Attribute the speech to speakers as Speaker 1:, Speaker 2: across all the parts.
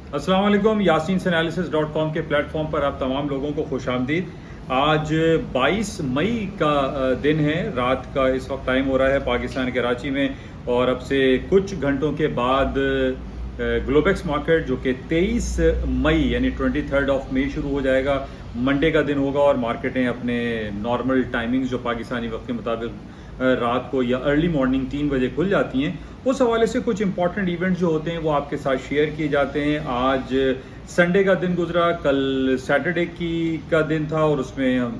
Speaker 1: अस्सलाम वालेकुम। yasinanalysis.com के प्लेटफॉर्म पर आप तमाम लोगों को खुशामदीद। आज 22 मई का दिन है। रात का इस वक्त टाइम हो रहा है पाकिस्तान के कराची में, और अब से कुछ घंटों के बाद ग्लोबेक्स मार्केट जो कि 23 मई यानी 23 मई शुरू हो जाएगा, मंडे का दिन होगा, और मार्केटें अपने नॉर्मल टाइमिंग्स जो पाकिस्तानी वक्त के मुताबिक रात को या अर्ली मॉर्निंग 3 बजे खुल जाती हैं, उस हवाले से कुछ इंपॉर्टेंट इवेंट्स जो होते हैं वो आपके साथ शेयर किए जाते हैं। आज संडे का दिन गुजरा, कल सैटरडे का दिन था, और उसमें हम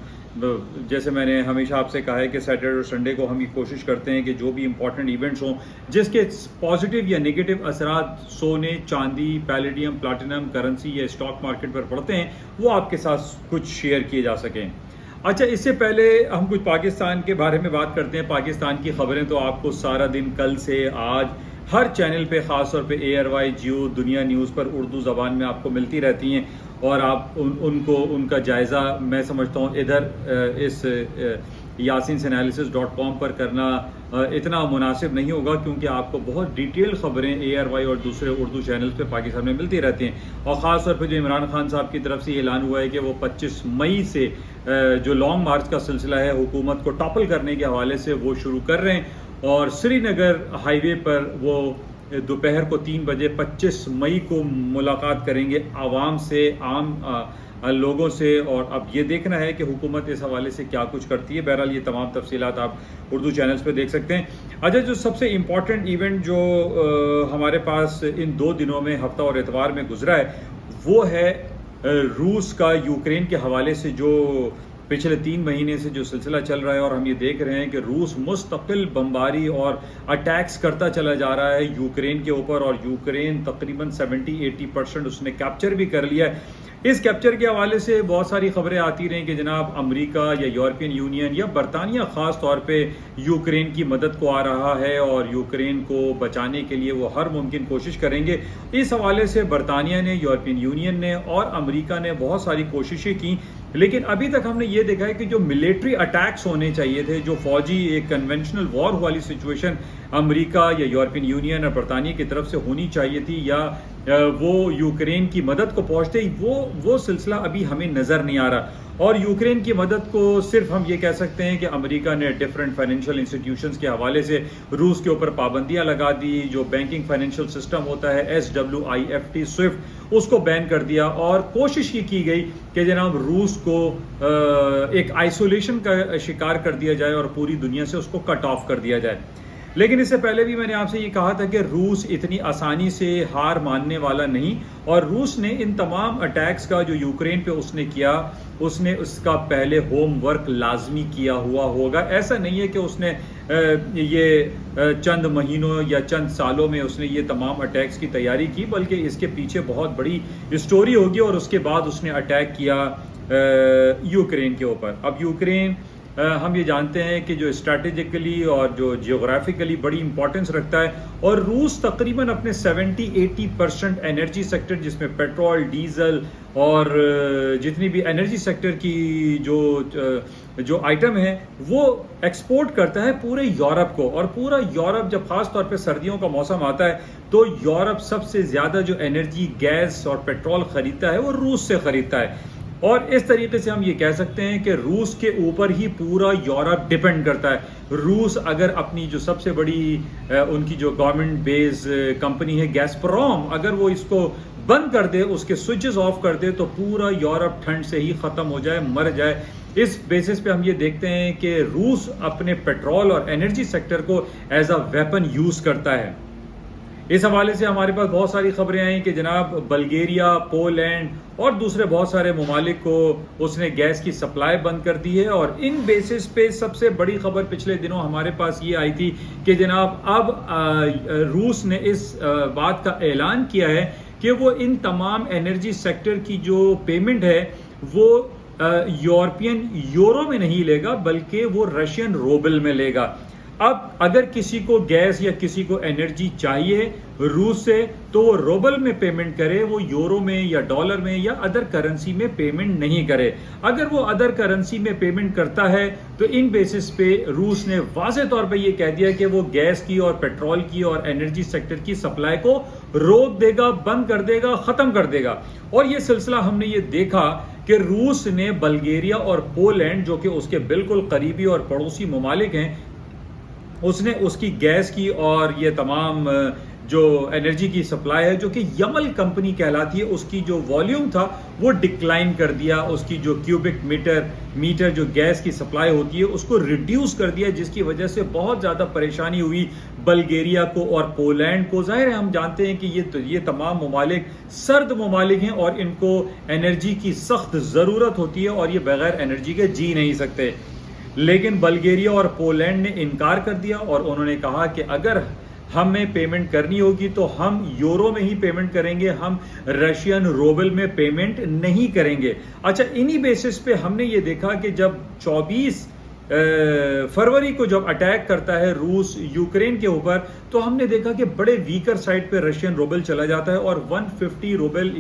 Speaker 1: जैसे मैंने हमेशा आपसे कहा है कि सैटरडे और संडे को हम ये कोशिश करते हैं कि जो भी इंपॉर्टेंट इवेंट्स हों जिसके पॉजिटिव या नेगेटिव असरात सोने, चांदी, पैलेडियम, प्लैटिनम, करेंसी या स्टॉक मार्केट पर पड़ते हैं, वो आपके साथ कुछ शेयर किए जा सकें। अच्छा, इससे पहले हम कुछ पाकिस्तान के बारे में बात करते हैं। पाकिस्तान की खबरें तो आपको सारा दिन कल से आज हर चैनल पे, ख़ास तौर पे ARY, जियो, दुनिया न्यूज़ पर उर्दू ज़बान में आपको मिलती रहती हैं, और आप उनको उनका जायज़ा मैं समझता हूँ इधर इस yasinanalysis.com पर करना इतना मुनासिब नहीं होगा, क्योंकि आपको बहुत डिटेल खबरें ARY और दूसरे उर्दू चैनल्स पे पाकिस्तान में मिलती रहती हैं। और ख़ास तौर पे जो इमरान खान साहब की तरफ से ऐलान हुआ है कि वो 25 मई से जो लॉन्ग मार्च का सिलसिला है हुकूमत को टॉपल करने के हवाले से वो शुरू कर रहे हैं, और श्रीनगर हाईवे पर वो दोपहर को 3 बजे 25 मई को मुलाकात करेंगे आवाम से, आम लोगों से। और अब ये देखना है कि हुकूमत इस हवाले से क्या कुछ करती है। बहरहाल ये तमाम तफसीलात आप उर्दू चैनल्स पे देख सकते हैं। अच्छा, जो सबसे इम्पॉर्टेंट इवेंट जो हमारे पास इन 2 दिनों में, हफ्ता और इतवार में गुजरा है, वो है रूस का यूक्रेन के हवाले से जो पिछले 3 महीने से जो सिलसिला चल रहा है, और हम ये देख रहे हैं कि रूस मुस्तकिल बमबारी और अटैक्स करता चला जा रहा है यूक्रेन के ऊपर, और यूक्रेन तकरीबन 70-80% उसने कैप्चर भी कर लिया है। इस कैप्चर के हवाले से बहुत सारी खबरें आती रहीं कि जनाब अमेरिका या यूरोपियन यूनियन या बरतानिया ख़ास तौर पे यूक्रेन की मदद को आ रहा है, और यूक्रेन को बचाने के लिए वो हर मुमकिन कोशिश करेंगे। इस हवाले से बरतानिया ने, यूरोपियन यूनियन ने और अमेरिका ने बहुत सारी कोशिशें की, लेकिन अभी तक हमने ये देखा है कि जो मिलिट्री अटैक्स होने चाहिए थे, जो फौजी एक कन्वेंशनल वॉर वाली सिचुएशन अमेरिका या यूरोपियन यूनियन और बरतानिया की तरफ से होनी चाहिए थी, या वो यूक्रेन की मदद को पहुंचते ही वो सिलसिला अभी हमें नज़र नहीं आ रहा। और यूक्रेन की मदद को सिर्फ हम ये कह सकते हैं कि अमेरिका ने डिफरेंट फाइनेंशियल इंस्टीट्यूशंस के हवाले से रूस के ऊपर पाबंदियां लगा दी। जो बैंकिंग फाइनेंशियल सिस्टम होता है SWIFT, स्विफ्ट, उसको बैन कर दिया, और कोशिश ये की गई कि जनाब रूस को एक आइसोलेशन का शिकार कर दिया जाए और पूरी दुनिया से उसको कट ऑफ कर दिया जाए। लेकिन इससे पहले भी मैंने आपसे ये कहा था कि रूस इतनी आसानी से हार मानने वाला नहीं, और रूस ने इन तमाम अटैक्स का जो यूक्रेन पे उसने किया, उसने उसका पहले होमवर्क लाजमी किया हुआ होगा। ऐसा नहीं है कि उसने ये चंद महीनों या चंद सालों में उसने ये तमाम अटैक्स की तैयारी की, बल्कि इसके पीछे बहुत बड़ी स्टोरी होगी, और उसके बाद उसने अटैक किया यूक्रेन के ऊपर। अब यूक्रेन हम ये जानते हैं कि जो स्ट्रैटेजिकली और जो जियोग्राफिकली बड़ी इंपॉर्टेंस रखता है, और रूस तकरीबन अपने 70-80% एनर्जी सेक्टर, जिसमें पेट्रोल, डीजल और जितनी भी एनर्जी सेक्टर की जो आइटम है वो एक्सपोर्ट करता है पूरे यूरोप को। और पूरा यूरोप जब खास तौर पे सर्दियों का मौसम आता है, तो यूरोप सबसे ज़्यादा जो एनर्जी, गैस और पेट्रोल ख़रीदता है वो रूस से ख़रीदता है। और इस तरीके से हम ये कह सकते हैं कि रूस के ऊपर ही पूरा यूरोप डिपेंड करता है। रूस अगर अपनी जो सबसे बड़ी उनकी जो गवर्नमेंट बेस कंपनी है गैसप्रोम, अगर वो इसको बंद कर दे, उसके स्विचेस ऑफ कर दे, तो पूरा यूरोप ठंड से ही ख़त्म हो जाए, मर जाए। इस बेसिस पे हम ये देखते हैं कि रूस अपने पेट्रोल और एनर्जी सेक्टर को एज अ वेपन यूज़ करता है। इस हवाले से हमारे पास बहुत सारी खबरें आई कि जनाब बल्गेरिया, पोलैंड और दूसरे बहुत सारे ममालिक को उसने गैस की सप्लाई बंद कर दी है। और इन बेसिस पे सबसे बड़ी खबर पिछले दिनों हमारे पास ये आई थी कि जनाब अब रूस ने इस बात का ऐलान किया है कि वो इन तमाम एनर्जी सेक्टर की जो पेमेंट है वो यूरोपियन यूरो में नहीं लेगा, बल्कि वो रशियन रूबल में लेगा। अब अगर किसी को गैस या किसी को एनर्जी चाहिए रूस से, तो वो रूबल में पेमेंट करे, वो यूरो में या डॉलर में या अदर करेंसी में पेमेंट नहीं करे। अगर वो अदर करेंसी में पेमेंट करता है तो इन बेसिस पे रूस ने वाज़े तौर पे ये कह दिया कि वो गैस की और पेट्रोल की और एनर्जी सेक्टर की सप्लाई को रोक देगा, बंद कर देगा, खत्म कर देगा। और ये सिलसिला हमने ये देखा कि रूस ने बल्गेरिया और पोलैंड, जो कि उसके बिल्कुल करीबी और पड़ोसी ममालिक हैं, उसने उसकी गैस की और ये तमाम जो एनर्जी की सप्लाई है, जो कि यमल कंपनी कहलाती है, उसकी जो वॉल्यूम था वो डिक्लाइन कर दिया। उसकी जो क्यूबिक मीटर जो गैस की सप्लाई होती है उसको रिड्यूस कर दिया, जिसकी वजह से बहुत ज़्यादा परेशानी हुई बल्गेरिया को और पोलैंड को। जाहिर है हम जानते हैं कि ये तमाम ममालिक सर्द ममालिक हैं और इनको एनर्जी की सख्त ज़रूरत होती है और ये बगैर एनर्जी के जी नहीं सकते। लेकिन बल्गेरिया और पोलैंड ने इनकार कर दिया और उन्होंने कहा कि अगर हमें पेमेंट करनी होगी तो हम यूरो में ही पेमेंट करेंगे, हम रशियन रूबल में पेमेंट नहीं करेंगे। अच्छा, इन्हीं बेसिस पे हमने ये देखा कि जब 24 फरवरी को जब अटैक करता है रूस यूक्रेन के ऊपर, तो हमने देखा कि बड़े वीकर साइड पे रशियन रूबल चला जाता है और 150 रूबल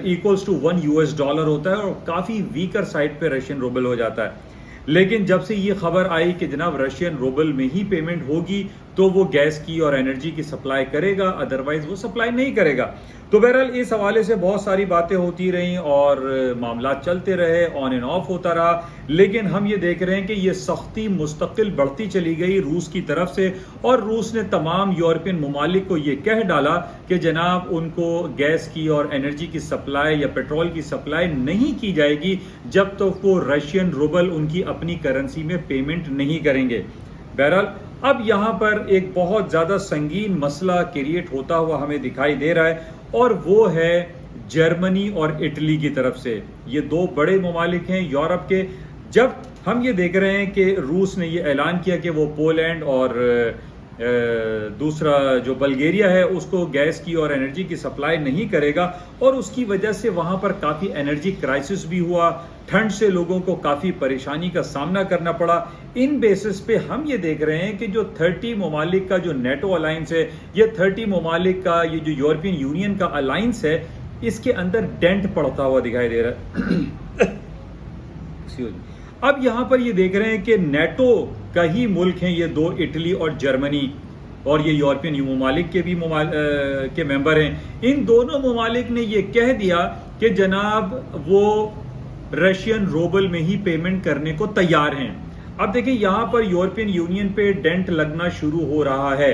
Speaker 1: इक्वल्स टू $1 होता है और काफ़ी वीकर साइड पे रशियन रूबल हो जाता है। लेकिन जब से ये खबर आई कि जनाब रशियन रूबल में ही पेमेंट होगी तो वो गैस की और एनर्जी की सप्लाई करेगा, अदरवाइज वो सप्लाई नहीं करेगा। तो बहरहाल इस हवाले से बहुत सारी बातें होती रहीं और मामला चलते रहे, ऑन एंड ऑफ होता रहा। लेकिन हम ये देख रहे हैं कि ये सख्ती मुस्तकिल बढ़ती चली गई रूस की तरफ से, और रूस ने तमाम यूरोपियन ममालिक को ये कह डाला कि जनाब उनको गैस की और एनर्जी की सप्लाई या पेट्रोल की सप्लाई नहीं की जाएगी जब तक तो वो रशियन रूबल उनकी अपनी करेंसी में पेमेंट नहीं करेंगे। बहरहाल अब यहाँ पर एक बहुत ज़्यादा संगीन मसला क्रिएट होता हुआ हमें दिखाई दे रहा है, और वो है जर्मनी और इटली की तरफ से। ये दो बड़े ममालिक हैं यूरोप के। जब हम ये देख रहे हैं कि रूस ने ये ऐलान किया कि वो पोलैंड और दूसरा जो बल्गेरिया है उसको गैस की और एनर्जी की सप्लाई नहीं करेगा, और उसकी वजह से वहाँ पर काफ़ी एनर्जी क्राइसिस भी हुआ, ठंड से लोगों को काफ़ी परेशानी का सामना करना पड़ा। इन बेसिस पे हम ये देख रहे हैं कि जो 30 ममालिक का जो नेटो अलायंस है, ये 30 ममालिक का ये जो यूरोपियन यूनियन का अलायंस है, इसके अंदर डेंट पड़ता हुआ दिखाई दे रहा है। अब यहाँ पर ये देख रहे हैं कि नेटो का ही मुल्क हैं ये दो, इटली और जर्मनी, और ये यूरोपियन ममालिक के भी के मेंबर हैं। इन दोनों ममालिक ने ये कह दिया कि जनाब वो रशियन रूबल में ही पेमेंट करने को तैयार हैं। अब देखिए यहाँ पर यूरोपियन यूनियन पे डेंट लगना शुरू हो रहा है।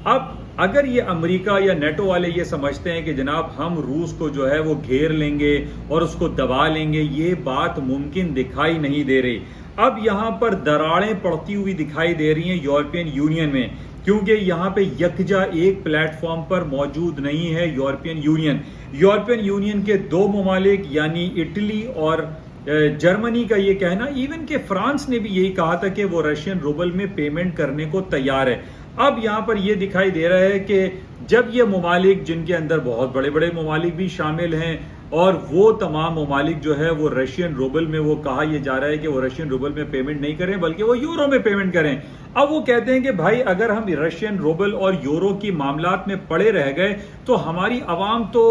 Speaker 1: अब अगर ये अमेरिका या नेटो वाले ये समझते हैं कि जनाब हम रूस को जो है वो घेर लेंगे और उसको दबा लेंगे, ये बात मुमकिन दिखाई नहीं दे रही। अब यहाँ पर दरारें पड़ती हुई दिखाई दे रही हैं यूरोपियन यूनियन में, क्योंकि यहाँ पे यकजा एक प्लेटफॉर्म पर मौजूद नहीं है यूरोपियन यूनियन। यूरोपियन यूनियन के दो ममालिक यानी इटली और जर्मनी का ये कहना, इवन के फ्रांस ने भी यही कहा था कि वो रशियन रूबल में पेमेंट करने को तैयार है। अब यहाँ पर ये दिखाई दे रहा है कि जब ये ममालिक, जिनके अंदर बहुत बड़े बड़े ममालिक भी शामिल हैं, और वो तमाम ममालिक जो है वो रशियन रूबल में, वो कहा यह जा रहा है कि वो रशियन रूबल में पेमेंट नहीं करें बल्कि वो यूरो में पेमेंट करें। अब वो कहते हैं कि भाई अगर हम रशियन रूबल और यूरो की मामलात में पड़े रह गए तो हमारी आवाम तो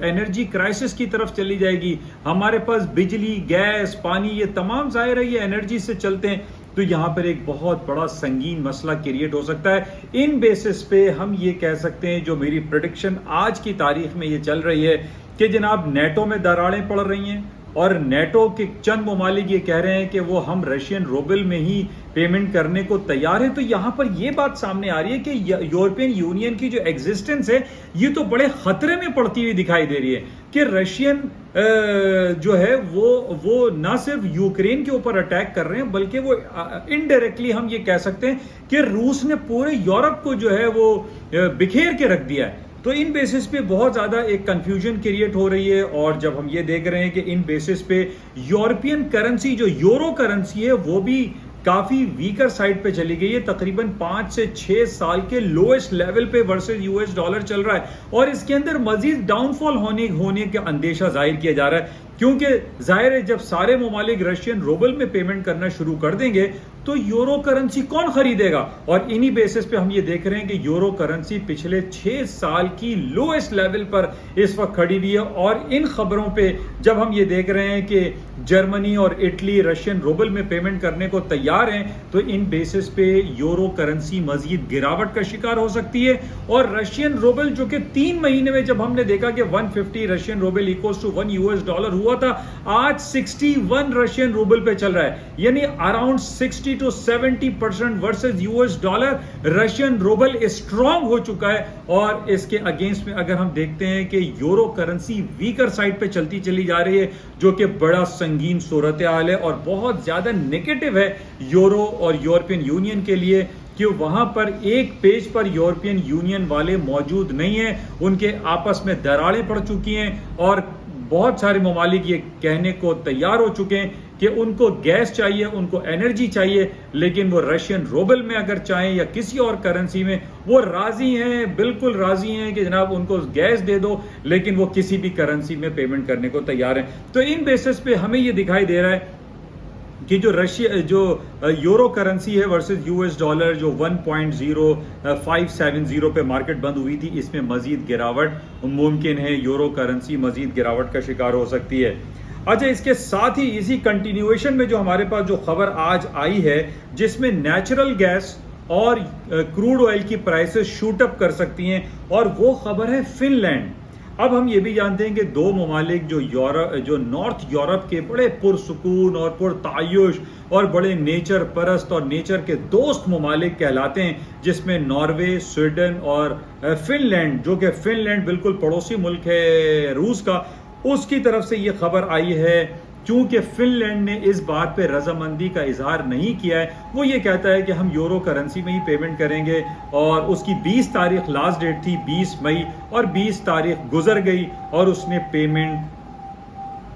Speaker 1: एनर्जी क्राइसिस की तरफ चली जाएगी। हमारे पास बिजली, गैस, पानी, ये तमाम ज़ाहिर है ये एनर्जी से चलते हैं, तो यहाँ पर एक बहुत बड़ा संगीन मसला क्रिएट हो सकता है। इन बेसिस पे हम ये कह सकते हैं, जो मेरी प्रेडिक्शन आज की तारीख में ये चल रही है कि जनाब नेटो में दरारें पड़ रही हैं और नेटो के चंद ममालिक ये कह रहे हैं कि वो हम रशियन रूबल में ही पेमेंट करने को तैयार है। तो यहाँ पर ये बात सामने आ रही है कि यूरोपियन यूनियन की जो एग्जिस्टेंस है ये तो बड़े खतरे में पड़ती हुई दिखाई दे रही है कि रशियन जो है वो ना सिर्फ यूक्रेन के ऊपर अटैक कर रहे हैं बल्कि वो इनडायरेक्टली हम ये कह सकते हैं कि रूस ने पूरे यूरोप को जो है वो बिखेर के रख दिया है। तो इन बेसिस पे बहुत ज़्यादा एक कंफ्यूजन क्रिएट हो रही है, और जब हम ये देख रहे हैं कि इन बेसिस पे यूरोपियन करेंसी जो यूरो करेंसी है वो भी काफ़ी वीकर साइड पे चली गई है। तकरीबन 5 से 6 साल के लोएस्ट लेवल पे वर्सेस यूएस डॉलर चल रहा है, और इसके अंदर मजीद डाउनफॉल होने का अंदेशा जाहिर किया जा रहा है, क्योंकि जाहिर है जब सारे ममालिक रशियन रूबल में पेमेंट करना शुरू कर देंगे तो यूरो करेंसी कौन खरीदेगा? और इन्हीं बेसिस पे हम ये देख रहे हैं कि यूरो करेंसी पिछले 6 साल की लोएस्ट लेवल पर इस वक्त खड़ी हुई है। और इन खबरों पे जब हम ये देख रहे हैं कि जर्मनी और इटली रशियन रूबल में पेमेंट करने को तैयार हैं, तो इन बेसिस पे यूरो करेंसी मजीद गिरावट का शिकार हो सकती है। और रशियन रूबल जो कि 3 महीने में जब हमने देखा कि 150 रशियन रूबल इक्वल्स टू $1 हुआ था, आज 61 रशियन रूबल पे चल रहा है, यानी around 60 to 70% versus $। Russian rouble strong हो चुका है। और इसके अगेंस्ट में अगर हम देखते हैं कि यूरो करेंसी वीकर साइड पे चलती चली जा रही है, जो कि बड़ा संगीन सूरत हाल है और बहुत ज्यादा नेगेटिव है यूरो और यूरोपियन यूनियन के लिए, कि वहां पर एक पेज पर यूरोपियन यूनियन वाले मौजूद नहीं है, उनके आपस में दरारें पड़ चुकी हैं और बहुत सारे ममालिक ये कहने को तैयार हो चुके हैं कि उनको गैस चाहिए, उनको एनर्जी चाहिए, लेकिन वो रशियन रूबल में अगर चाहें या किसी और करेंसी में वो राजी हैं, बिल्कुल राजी हैं कि जनाब उनको गैस दे दो, लेकिन वो किसी भी करेंसी में पेमेंट करने को तैयार हैं। तो इन बेसिस पे हमें ये दिखाई दे रहा है कि जो यूरो करेंसी है वर्सेस $, जो 1.0570 पे मार्केट बंद हुई थी, इसमें मजीद गिरावट मुमकिन है, यूरो करेंसी मजीद गिरावट का शिकार हो सकती है। अच्छा, इसके साथ ही इसी कंटिन्यूएशन में जो हमारे पास जो खबर आज आई है, जिसमें नेचुरल गैस और क्रूड ऑयल की प्राइसेस शूट अप कर सकती हैं, और वो खबर है फिनलैंड। अब हम ये भी जानते हैं कि दो ममालिक जो नॉर्थ यूरोप के बड़े पुरसुकून और पुरतायुश और बड़े नेचर परस्त और नेचर के दोस्त ममालिक कहलाते हैं, जिसमें नॉर्वे, स्वीडन और फिनलैंड, जो कि फिनलैंड बिल्कुल पड़ोसी मुल्क है रूस का, उसकी तरफ से ये खबर आई है। क्योंकि फिनलैंड ने इस बात पे रजामंदी का इजहार नहीं किया है, वो ये कहता है कि हम यूरो करेंसी में ही पेमेंट करेंगे, और उसकी 20 तारीख लास्ट डेट थी, 20 मई, और 20 तारीख गुजर गई और उसने पेमेंट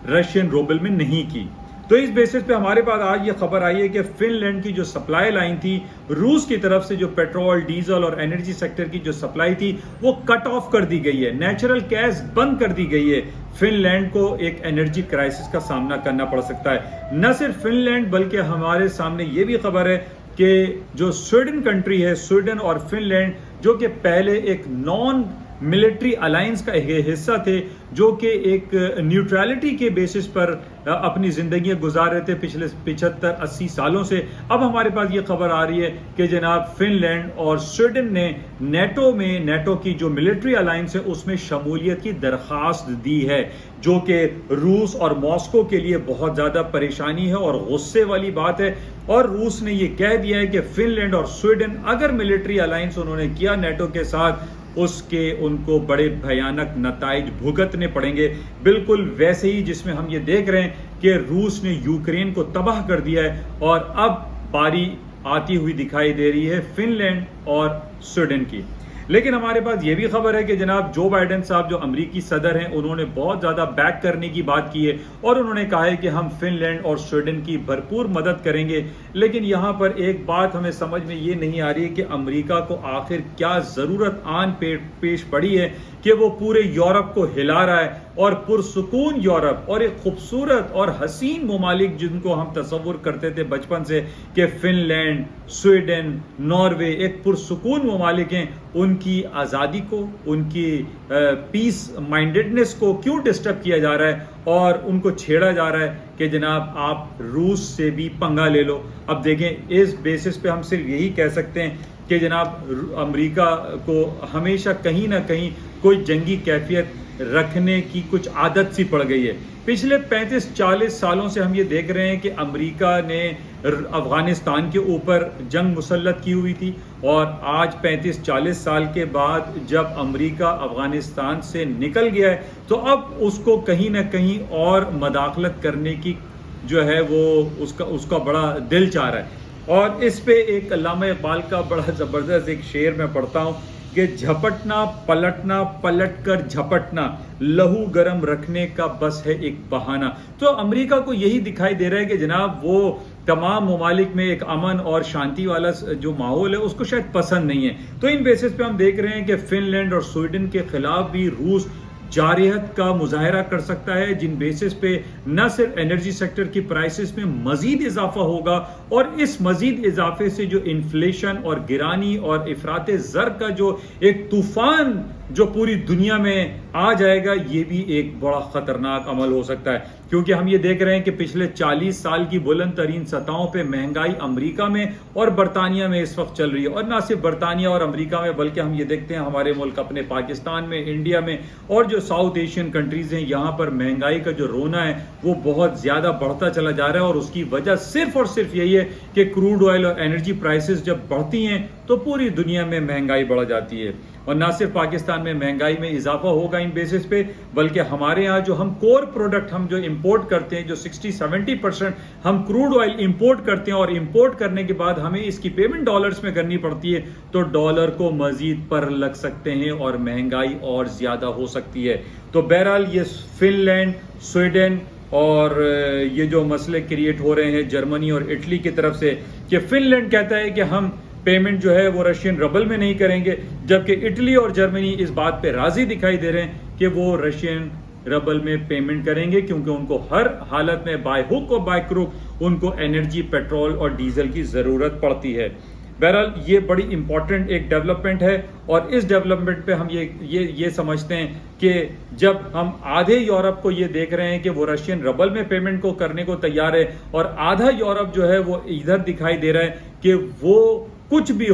Speaker 1: रशियन रूबल में नहीं की। तो इस बेसिस पे हमारे पास आज ये खबर आई है कि फिनलैंड की जो सप्लाई लाइन थी रूस की तरफ से, जो पेट्रोल, डीजल और एनर्जी सेक्टर की जो सप्लाई थी, वो कट ऑफ कर दी गई है, नेचुरल गैस बंद कर दी गई है। फिनलैंड को एक एनर्जी क्राइसिस का सामना करना पड़ सकता है। न सिर्फ फिनलैंड, बल्कि हमारे सामने ये भी खबर है कि जो स्वीडन कंट्री है, स्वीडन और फिनलैंड, जो कि पहले एक नॉन मिलिट्री अलायंस का हिस्सा थे, जो कि एक न्यूट्रलिटी के बेसिस पर अपनी जिंदगी गुजार रहे थे पिछले 75-80 सालों से, अब हमारे पास ये खबर आ रही है कि जनाब फिनलैंड और स्वीडन ने नेटो की जो मिलिट्री अलायंस है उसमें शमूलियत की दरखास्त दी है, जो कि रूस और मॉस्को के लिए बहुत ज्यादा परेशानी है और गुस्से वाली बात है। और रूस ने ये कह दिया है कि फिनलैंड और स्वीडन अगर मिलिट्री अलायंस उन्होंने किया नेटो के साथ, उसके उनको बड़े भयानक नताइज भुगतने पड़ेंगे, बिल्कुल वैसे ही जिसमें हम ये देख रहे हैं कि रूस ने यूक्रेन को तबाह कर दिया है, और अब बारी आती हुई दिखाई दे रही है फिनलैंड और स्वीडन की। लेकिन हमारे पास ये भी खबर है कि जनाब जो बाइडेन साहब, जो अमरीकी सदर हैं, उन्होंने बहुत ज्यादा बैक करने की बात की है, और उन्होंने कहा है कि हम फिनलैंड और स्वीडन की भरपूर मदद करेंगे। लेकिन यहाँ पर एक बात हमें समझ में ये नहीं आ रही है कि अमरीका को आखिर क्या जरूरत आन पेश पड़ी है कि वो पूरे यूरोप को हिला रहा है, और पुरसुकून यूरोप और एक खूबसूरत और हसीन ममालिक जिनको हम तस्वुर करते थे बचपन से कि फिनलैंड, स्वीडन, नॉर्वे एक पुरसुकून ममालिक हैं, उनकी आज़ादी को, उनकी पीस माइंडेडनेस को क्यों डिस्टर्ब किया जा रहा है, और उनको छेड़ा जा रहा है कि जनाब आप रूस से भी पंगा ले लो। अब देखें, इस बेसिस पे हम सिर्फ यही कह सकते हैं कि जनाब अमेरिका को हमेशा कहीं ना कहीं कोई जंगी कैफियत रखने की कुछ आदत सी पड़ गई है। पिछले 35-40 सालों से हम ये देख रहे हैं कि अमेरिका ने अफगानिस्तान के ऊपर जंग मुसल्लत की हुई थी, और आज 35-40 साल के बाद जब अमेरिका अफगानिस्तान से निकल गया है, तो अब उसको कहीं ना कहीं और मदाखलत करने की जो है वो उसका बड़ा दिल चाह रहा है। और इस पे एक अल्लामा इकबाल का बड़ा ज़बरदस्त एक शेर मैं पढ़ता हूँ कि झपटना पलटना, पलट कर झपटना, लहू गरम रखने का बस है एक बहाना। तो अमेरिका को यही दिखाई दे रहा है कि जनाब वो तमाम ममालिक में एक अमन और शांति वाला जो माहौल है उसको शायद पसंद नहीं है। तो इन बेसिस पे हम देख रहे हैं कि फिनलैंड और स्वीडन के खिलाफ भी रूस जारहत का मुजाहरा कर सकता है, जिन बेसिस पे न सिर्फ एनर्जी सेक्टर की प्राइसेस में मजीद इजाफा होगा और इस मजीद इजाफे से जो इन्फ्लेशन और गिरानी और इफराते ज़र का जो एक तूफान जो पूरी दुनिया में आ जाएगा, ये भी एक बड़ा खतरनाक अमल हो सकता है। क्योंकि हम ये देख रहे हैं कि पिछले 40 साल की बुलंद तरीन सतहों पे महंगाई अमेरिका में और बरतानिया में इस वक्त चल रही है, और ना सिर्फ बरतानिया और अमेरिका में बल्कि हम ये देखते हैं हमारे मुल्क अपने पाकिस्तान में, इंडिया में और जो साउथ एशियन कंट्रीज हैं, यहाँ पर महंगाई का जो रोना है वो बहुत ज्यादा बढ़ता चला जा रहा है। और उसकी वजह सिर्फ और सिर्फ यही है कि क्रूड ऑयल और एनर्जी प्राइसेस जब बढ़ती हैं तो पूरी दुनिया में महंगाई बढ़ जाती है। और ना सिर्फ पाकिस्तान में महंगाई में इजाफा होगा इन बेसिस पे, बल्कि हमारे यहाँ जो हम कोर प्रोडक्ट हम जो इंपोर्ट करते हैं, जो 60-70% हम क्रूड ऑयल इंपोर्ट करते हैं, और इंपोर्ट करने के बाद हमें इसकी पेमेंट डॉलर्स में करनी पड़ती है, तो डॉलर को मजीद पर लग सकते हैं और महंगाई और ज्यादा हो सकती है। तो बहरहाल ये फिनलैंड, स्वीडन और ये जो मसले क्रिएट हो रहे हैं जर्मनी और इटली की तरफ से, कि फिनलैंड कहता है कि हम पेमेंट जो है वो रशियन रबल में नहीं करेंगे, जबकि इटली और जर्मनी इस बात पे राजी दिखाई दे रहे हैं कि वो रशियन रबल में पेमेंट करेंगे, क्योंकि उनको हर हालत में बाय हुक और बाय क्रुक उनको एनर्जी, पेट्रोल और डीजल की जरूरत पड़ती है। बहरहाल ये बड़ी इंपॉर्टेंट एक डेवलपमेंट है, और इस डेवलपमेंट पे हम ये समझते हैं कि जब हम आधे यूरोप को ये देख रहे हैं कि वो रशियन रबल में पेमेंट को करने को तैयार है, और आधा यूरोप जो है वो इधर दिखाई दे रहा है कि वो कुछ भी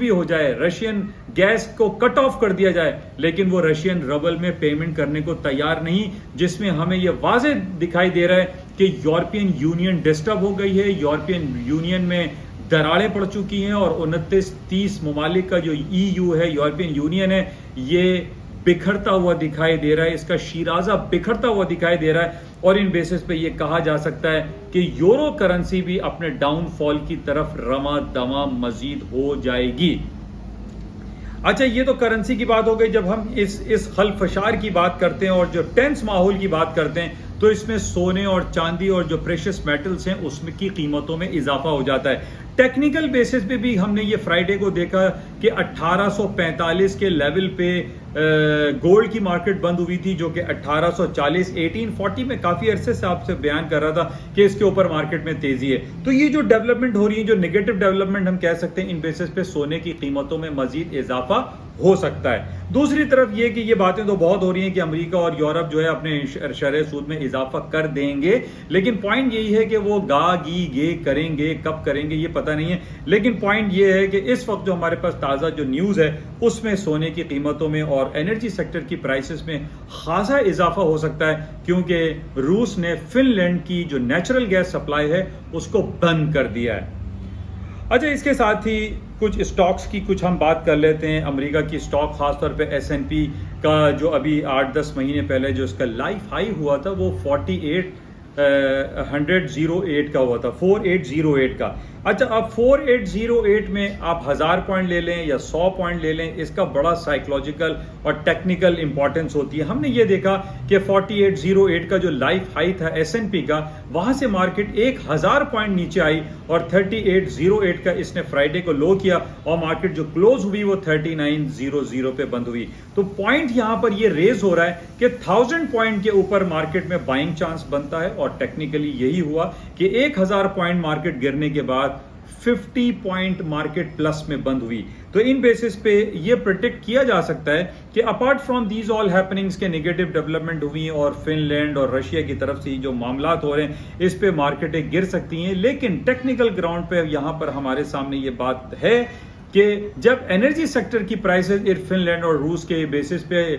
Speaker 1: हो जाए, रशियन गैस को कट ऑफ कर दिया जाए, लेकिन वो रशियन रबल में पेमेंट करने को तैयार नहीं, जिसमें हमें ये वाज़ेह दिखाई दे रहा है कि यूरोपियन यूनियन डिस्टर्ब हो गई है, यूरोपियन यूनियन में दरारें पड़ चुकी हैं, और 29-30 ममालिक का जो EU है, यूरोपियन यूनियन है, ये बिखरता हुआ दिखाई दे रहा है, इसका शिराजा बिखरता हुआ दिखाई दे रहा है। और इन बेसिस पे ये कहा जा सकता है कि यूरो करेंसी भी अपने डाउनफॉल की तरफ रमा दमा मजीद हो जाएगी। अच्छा, ये तो करेंसी की बात हो गई। जब हम इस खलफशार की बात करते हैं और जो टेंस माहौल की बात करते हैं, तो इसमें सोने और चांदी और जो प्रेशियस मेटल्स हैं उसमें की कीमतों में इजाफा हो जाता है। टेक्निकल बेसिस पे भी हमने ये फ्राइडे को देखा कि 1845 के लेवल पे गोल्ड की मार्केट बंद हुई थी, जो कि 1840 1840 में काफी अरसे से आपसे बयान कर रहा था कि इसके ऊपर मार्केट में तेजी है। तो ये जो डेवलपमेंट हो रही है, जो नेगेटिव डेवलपमेंट हम कह सकते हैं, इन बेसिस पे सोने की कीमतों में मजीद इजाफा हो सकता है। दूसरी तरफ ये कि ये बातें तो बहुत हो रही हैं कि अमेरिका और यूरोप जो है अपने शरह सूद में इजाफा कर देंगे, लेकिन पॉइंट यही है कि वो गे करेंगे, कब करेंगे ये पता नहीं है। लेकिन पॉइंट ये है कि इस वक्त जो हमारे पास ताज़ा जो न्यूज़ है उसमें सोने की कीमतों में और एनर्जी सेक्टर की प्राइसेस में खासा इजाफा हो सकता है, क्योंकि रूस ने फिनलैंड की जो नेचुरल गैस सप्लाई है उसको बंद कर दिया है। अच्छा, इसके साथ ही कुछ स्टॉक्स की कुछ हम बात कर लेते हैं। अमेरिका की स्टॉक खासतौर पे S&P का जो अभी 8-10 महीने पहले जो इसका लाइफ हाई हुआ था वो 4808 का हुआ था, 4808 का। अच्छा, अब 4808 में आप 1000 पॉइंट ले लें या 100 पॉइंट ले लें, इसका बड़ा साइकोलॉजिकल और टेक्निकल इंपॉर्टेंस होती है। हमने ये देखा कि 4808 का जो लाइफ हाई था S&P का, वहां से मार्केट 1000 पॉइंट नीचे आई और 3808 का इसने फ्राइडे को लो किया, और मार्केट जो क्लोज हुई वो 3900 पे बंद हुई। तो पॉइंट यहां पर ये रेज हो रहा है कि 1000 पॉइंट के ऊपर मार्केट में बाइंग चांस बनता है, और टेक्निकली यही हुआ कि 1000 पॉइंट मार्केट गिरने के बाद 50 पॉइंट मार्केट प्लस में बंद हुई। तो इन बेसिस पे ये प्रिडिक्ट किया जा सकता है कि apart from these all happenings के नेगेटिव डेवलपमेंट हुई और फिनलैंड और रशिया की तरफ से जो मामलात हो रहे हैं, इस पे मार्केटें गिर सकती हैं। लेकिन टेक्निकल ग्राउंड पे यहां पर हमारे सामने ये बात है कि जब एनर्जी सेक्टर की प्राइसेस फिनलैंड और रूस के बेसिस पे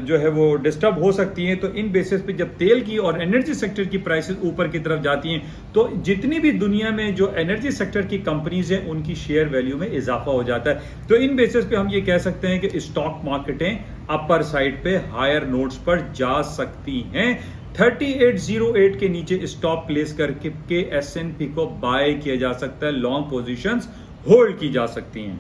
Speaker 1: जो है वो डिस्टर्ब हो सकती हैं, तो इन बेसिस पे जब तेल की और एनर्जी सेक्टर की प्राइसेस ऊपर की तरफ जाती हैं, तो जितनी भी दुनिया में जो एनर्जी सेक्टर की कंपनीज हैं उनकी शेयर वैल्यू में इजाफा हो जाता है। तो इन बेसिस पे हम ये कह सकते हैं कि स्टॉक मार्केटें अपर साइड पे हायर नोट्स पर जा सकती हैं। 3808 के नीचे स्टॉप प्लेस करके S&P को बाय किया जा सकता है, लॉन्ग पोजीशंस होल्ड की जा सकती हैं।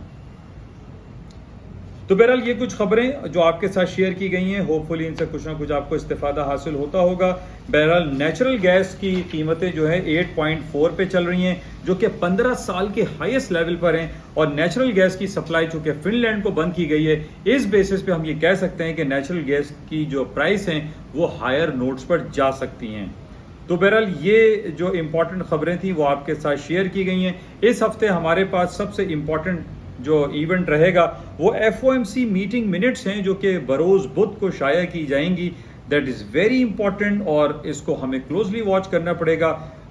Speaker 1: तो बहरहाल ये कुछ खबरें जो आपके साथ शेयर की गई हैं, होपफुली इनसे कुछ ना कुछ आपको इस्तेफादा हासिल होता होगा। बहरहाल नेचुरल गैस की कीमतें जो है 8.4 पे चल रही हैं, जो कि 15 साल के हाईएस्ट लेवल पर हैं, और नेचुरल गैस की सप्लाई चूंकि फिनलैंड को बंद की गई है, इस बेसिस पे हम ये कह सकते हैं कि नेचुरल गैस की जो प्राइस हैं वो हायर नोट्स पर जा सकती हैं। तो बहरहाल ये जो इम्पोर्टेंट खबरें थी वो आपके साथ शेयर की गई हैं। इस हफ्ते हमारे पास सबसे इम्पोर्टेंट जो इवेंट रहेगा वो FOMC मीटिंग मिनट्स हैं, जो कि बरोज बुध को शाया की जाएंगी। दैट इज़ वेरी इंपॉर्टेंट और इसको हमें क्लोजली वॉच करना पड़ेगा।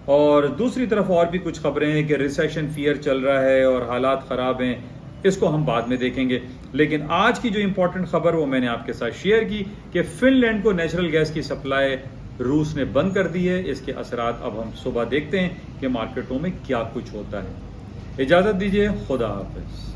Speaker 1: और दूसरी तरफ और भी कुछ खबरें हैं कि रिसेशन फियर चल रहा है और हालात ख़राब हैं, इसको हम बाद में देखेंगे। लेकिन आज की जो इम्पोर्टेंट खबर वो मैंने आपके साथ शेयर की कि फिनलैंड को नेचुरल गैस की सप्लाई रूस ने बंद कर दी है। इसके असरात अब हम सुबह देखते हैं कि मार्केटों में क्या कुछ होता है। इजाज़त दीजिए, खुदा हाफिज़।